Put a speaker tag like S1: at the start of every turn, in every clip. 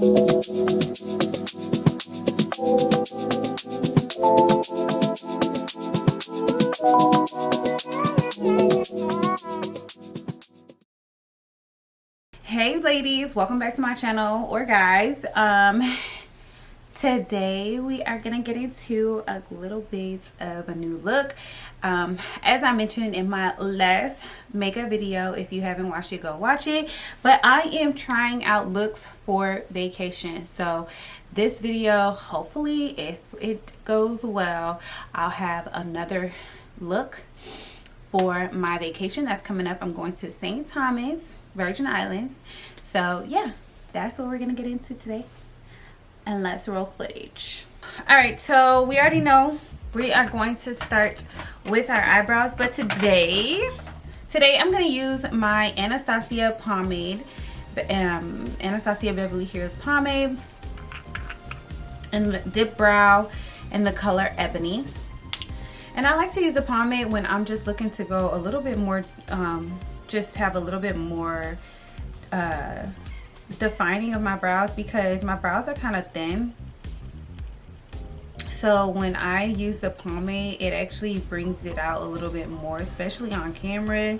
S1: Hey ladies, welcome back to my channel, or guys. Today we are gonna get into a little bit of a new look. As I mentioned in my last makeup video, if you haven't watched it, go watch it. But I am trying out looks for vacation, so this video, hopefully if it goes well, I'll have another look for my vacation that's coming up. I'm going to St. Thomas, Virgin Islands. So yeah, that's what we're gonna get into today, and let's roll footage. All right, so we already know we are going to start with our eyebrows, but today I'm gonna use my Anastasia pomade, Anastasia Beverly Hills pomade, and the dip brow in the color Ebony. And I like to use a pomade when I'm just looking to go a little bit more, just have a little bit more defining of my brows, because my brows are kind of thin. So when I use the pomade, it actually brings it out a little bit more, especially on camera,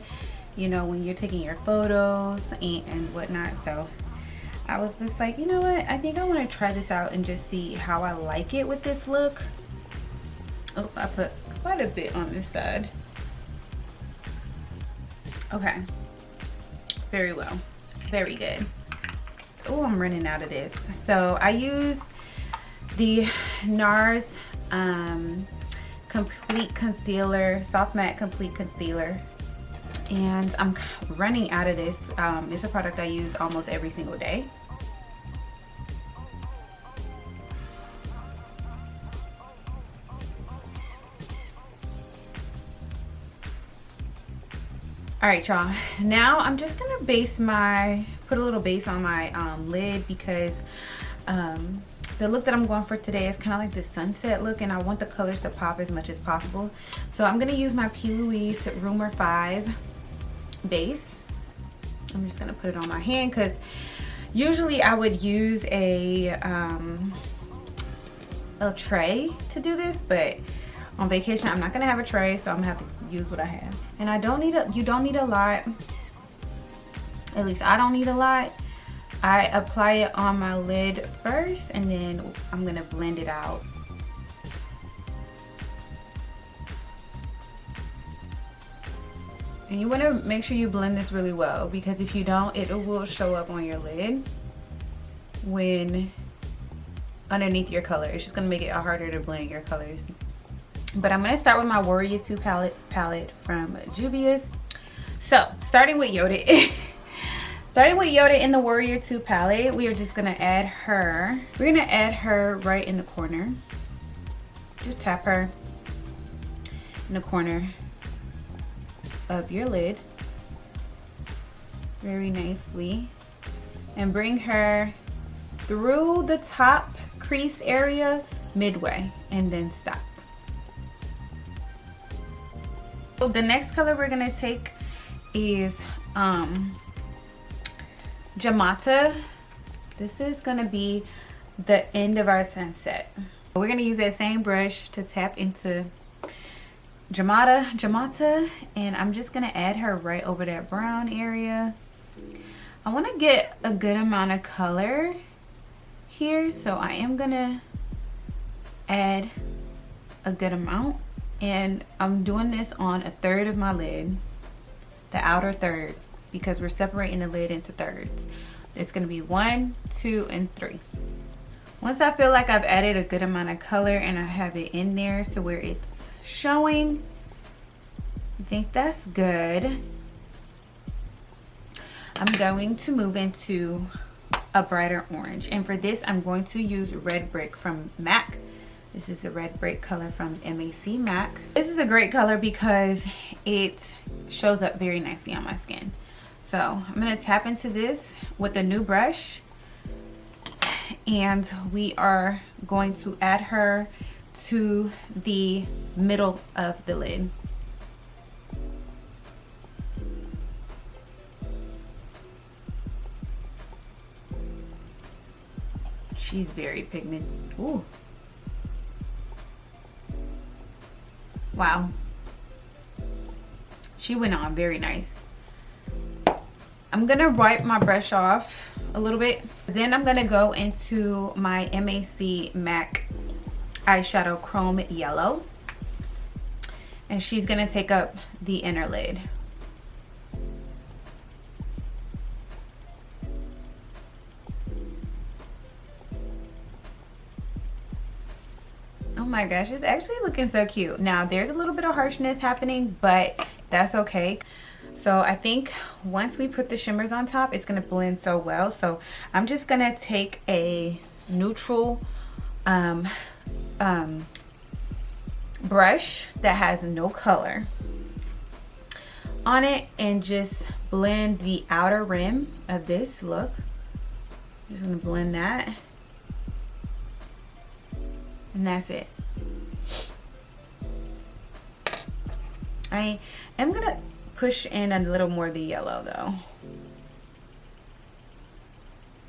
S1: you know, when you're taking your photos and whatnot. So I was just like, you know what, I think I want to try this out and just see how I like it with this look. Oh, I put quite a bit on this side. Okay, very well, very good. Oh, I'm running out of this. So I use the NARS complete concealer, soft matte complete concealer, and I'm running out of this. It's a product I use almost every single day. All right, y'all, now I'm just gonna put a little base on my lid, because the look that I'm going for today is kind of like the sunset look, and I want the colors to pop as much as possible. So I'm gonna use my P.Louis Rumour 5 base. I'm just gonna put it on my hand, because usually I would use a tray to do this, but on vacation I'm not gonna have a tray, so I'm gonna have to use what I have. And you don't need a lot, at least I don't need a lot. I apply it on my lid first, and then I'm gonna blend it out. And you want to make sure you blend this really well, because if you don't, it will show up on your lid when underneath your color. It's just gonna make it harder to blend your colors. But I'm gonna start with my Warrior 2 palette from Juvia. So starting with Yoda. Starting with Yoda in the Warrior 2 palette, we are just gonna add her. We're gonna add her right in the corner. Just tap her in the corner of your lid very nicely, and bring her through the top crease area midway, and then stop. So the next color we're gonna take is Jamata. This is gonna be the end of our sunset. We're gonna use that same brush to tap into Jamata, and I'm just gonna add her right over that brown area. I want to get a good amount of color here, so I am gonna add a good amount, and I'm doing this on a third of my lid, the outer third, because we're separating the lid into thirds. It's gonna be 1, 2, and 3. Once I feel like I've added a good amount of color and I have it in there to where it's showing, I think that's good. I'm going to move into a brighter orange, and for this I'm going to use Red Brick from MAC. This is the Red Brick color from MAC. This is a great color because it shows up very nicely on my skin. So I'm gonna tap into this with a new brush, and we are going to add her to the middle of the lid. She's very pigmented. Ooh. Wow. She went on very nice. I'm gonna wipe my brush off a little bit. Then I'm gonna go into my MAC eyeshadow Chrome Yellow. And she's gonna take up the inner lid. Oh my gosh, it's actually looking so cute. Now there's a little bit of harshness happening, but that's okay. So I think once we put the shimmers on top, it's gonna blend so well. So I'm just gonna take a neutral brush that has no color on it and just blend the outer rim of this look. I'm just gonna blend that. And that's it. I am gonna push in a little more of the yellow though.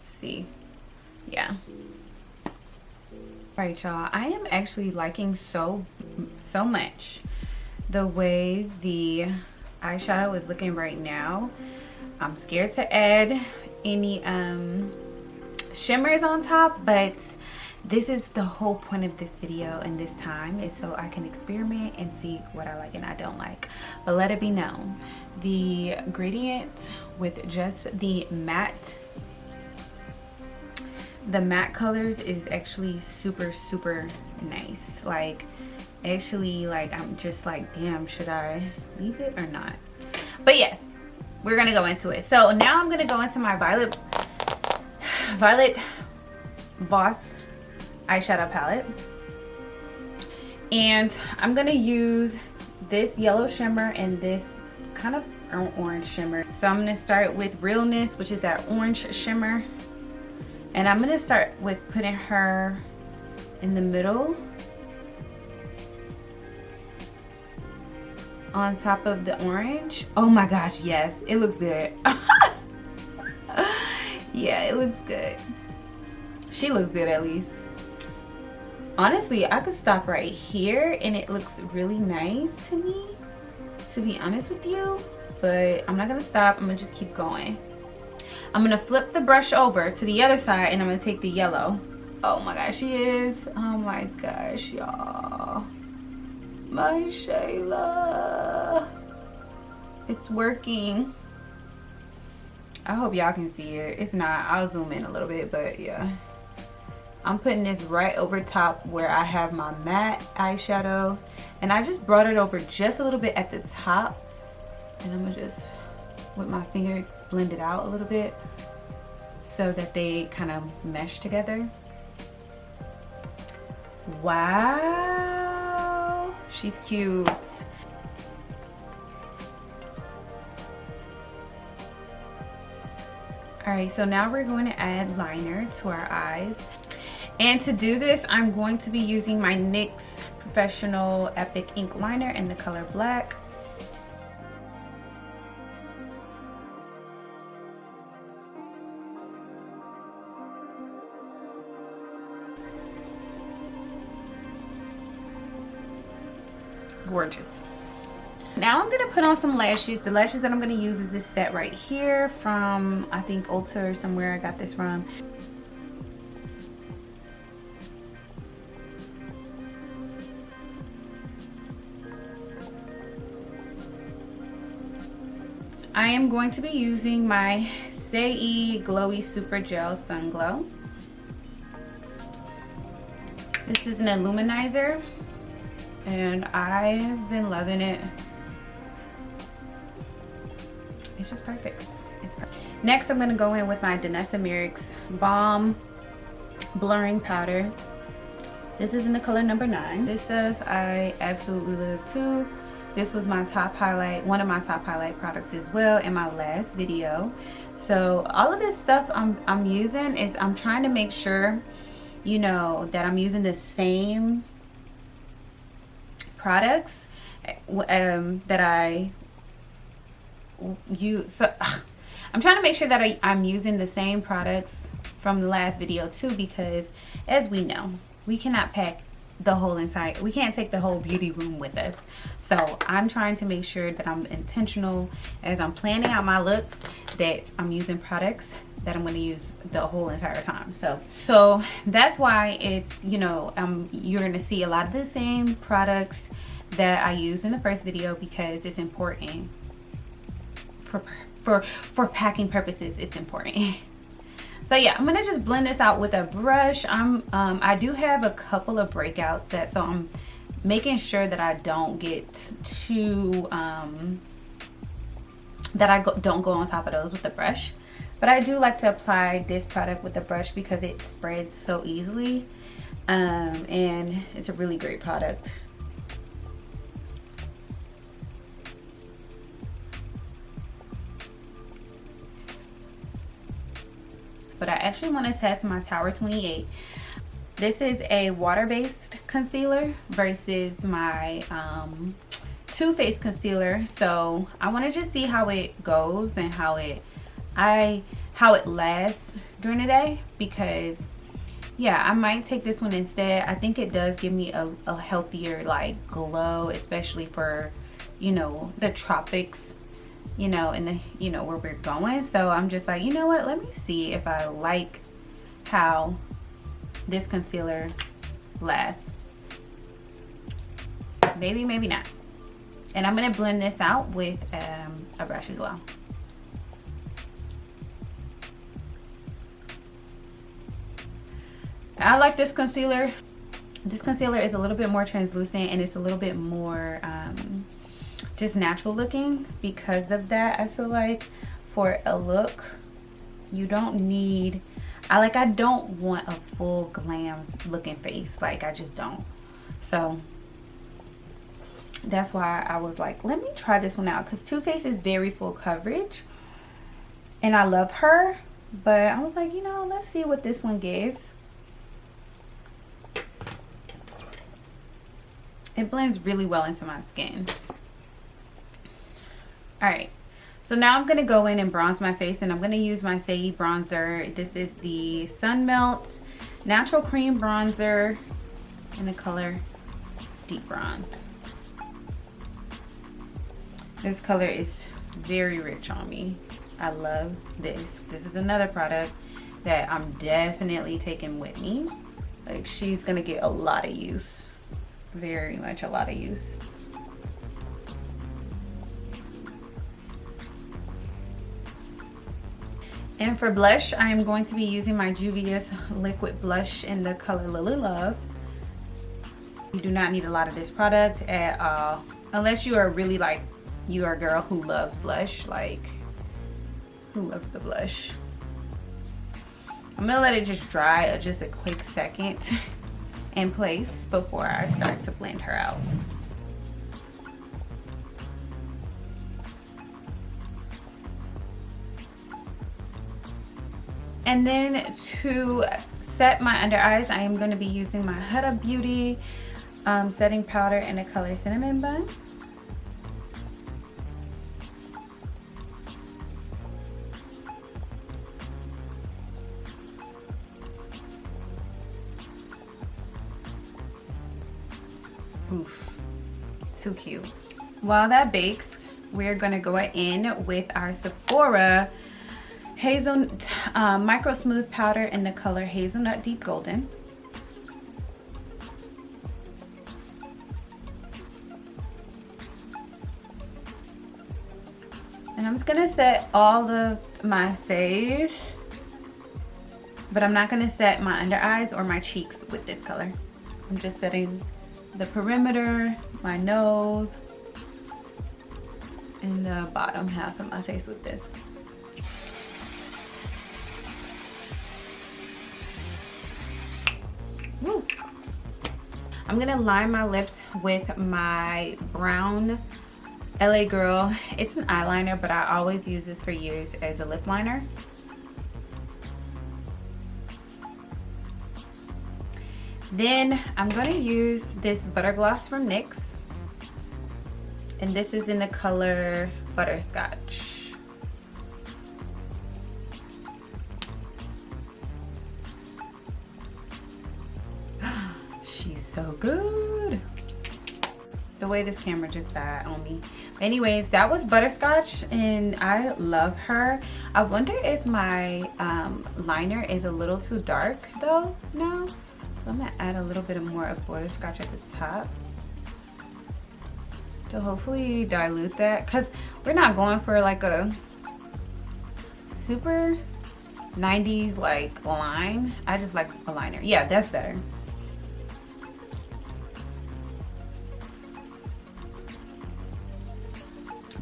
S1: See, yeah. All right, y'all. I am actually liking so much the way the eyeshadow is looking right now. I'm scared to add any shimmers on top, but this is the whole point of this video and this time, is so I can experiment and see what I like and I don't like. But let it be known, the gradient with just the matte colors is actually super nice. Like, actually, like, I'm just like, damn, should I leave it or not? But yes, we're gonna go into it. So now I'm gonna go into my violet Voss eyeshadow palette, and I'm gonna use this yellow shimmer and this kind of orange shimmer. So I'm gonna start with Realness, which is that orange shimmer, and I'm gonna start with putting her in the middle on top of the orange. Oh my gosh, yes, it looks good. Yeah, it looks good. She looks good, at least. Honestly, I could stop right here and it looks really nice to me, to be honest with you, but I'm not gonna stop. I'm gonna just keep going. I'm gonna flip the brush over to the other side and I'm gonna take the yellow. Oh my gosh, she is. Oh my gosh, y'all. My Shayla. It's working. I hope y'all can see it. If not, I'll zoom in a little bit, but yeah. I'm putting this right over top where I have my matte eyeshadow, and I just brought it over just a little bit at the top, and I'm gonna just with my finger blend it out a little bit so that they kind of mesh together. Wow, she's cute. All right, so now we're going to add liner to our eyes. And to do this, I'm going to be using my NYX Professional Epic Ink Liner in the color black. Gorgeous. Now I'm gonna put on some lashes. The lashes that I'm gonna use is this set right here from, I think, Ulta or somewhere I got this from. I am going to be using my Saie Glowy Super Gel Sun Glow. This is an illuminizer, and I have been loving it. It's just perfect. It's perfect. Next, I'm going to go in with my Danessa Myricks Balm Blurring Powder. This is in the color number 9. This stuff I absolutely love too. This was my top highlight, one of my top highlight products as well in my last video. So all of this stuff I'm using is, I'm trying to make sure, you know, that I'm using the same products that I use. So I'm trying to make sure that I'm using the same products from the last video too, because as we know, we cannot pack the whole entire, we can't take the whole beauty room with us. So I'm trying to make sure that I'm intentional as I'm planning out my looks, that I'm using products that I'm going to use the whole entire time. So that's why it's, you know, you're going to see a lot of the same products that I used in the first video, because it's important for packing purposes. It's important. So yeah, I'm gonna just blend this out with a brush. I do have a couple of breakouts so I'm making sure that I don't get too don't go on top of those with the brush. But I do like to apply this product with the brush because it spreads so easily, and it's a really great product. But I actually want to test my Tower 28. This is a water-based concealer versus my Too Faced concealer. So I want to just see how it goes and how it lasts during the day, because yeah, I might take this one instead. I think it does give me a healthier like glow, especially for, you know, the tropics, you know, and the, you know, where we're going. So I'm just like, you know what, let me see if I like how this concealer lasts. Maybe, maybe not. And I'm gonna blend this out with a brush as well. I like this concealer. This concealer is a little bit more translucent, and it's a little bit more just natural looking. Because of that, I feel like for a look, you don't need, I don't want a full glam looking face. Like, I just don't. So that's why I was like, let me try this one out, because Too Faced is very full coverage and I love her, but I was like, you know, let's see what this one gives. It blends really well into my skin. All right, so now I'm gonna go in and bronze my face, and I'm gonna use my Saie bronzer. This is the Sun Melt Natural Cream Bronzer in the color Deep Bronze. This color is very rich on me. I love this. This is another product that I'm definitely taking with me. Like, she's gonna get a lot of use. Very much a lot of use. And for blush, I am going to be using my Juvia's liquid blush in the color Lily Love. You do not need a lot of this product at all, unless you are really like, you are a girl who loves blush. Like, who loves the blush? I'm gonna let it just dry just a quick second in place before I start to blend her out. And then to set my under eyes, I am going to be using my Huda Beauty setting powder in the color Cinnamon Bun. Oof, too cute. While that bakes, we're going to go in with our Sephora Hazelnut Microsmooth powder in the color Hazelnut Deep Golden. And I'm just gonna set all of my face, but I'm not gonna set my under eyes or my cheeks with this color. I'm just setting the perimeter, my nose, and the bottom half of my face with this. Woo. I'm gonna line my lips with my brown LA Girl. It's an eyeliner, but I always use this for years as a lip liner. Then I'm gonna use this butter gloss from NYX, and this is in the color Butterscotch. so good. The way this camera just died on me. Anyways, that was Butterscotch and I love her. I wonder if my liner is a little too dark though now. So I'm gonna add a little bit more of Butterscotch at the top to hopefully dilute that, because we're not going for like a super 90s like line. I just like a liner. Yeah, that's better.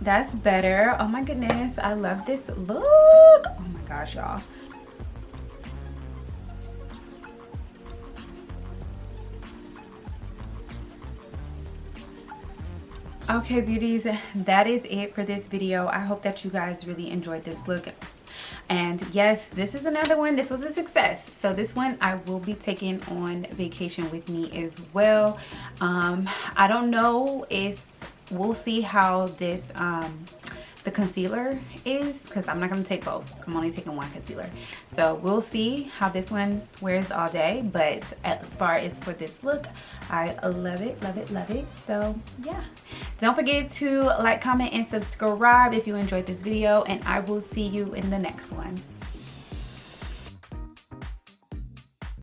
S1: That's better. Oh my goodness, I love this look. Oh my gosh, y'all. Okay, beauties, that is it for this video. I hope that you guys really enjoyed this look. And yes, this is another one. This was a success. So this one I will be taking on vacation with me as well. I don't know if we'll see how this the concealer is, because I'm not going to take both. I'm only taking one concealer. So we'll see how this one wears all day. But as far as for this look, I love it, love it, love it. So yeah, don't forget to like, comment, and subscribe if you enjoyed this video, and I will see you in the next one.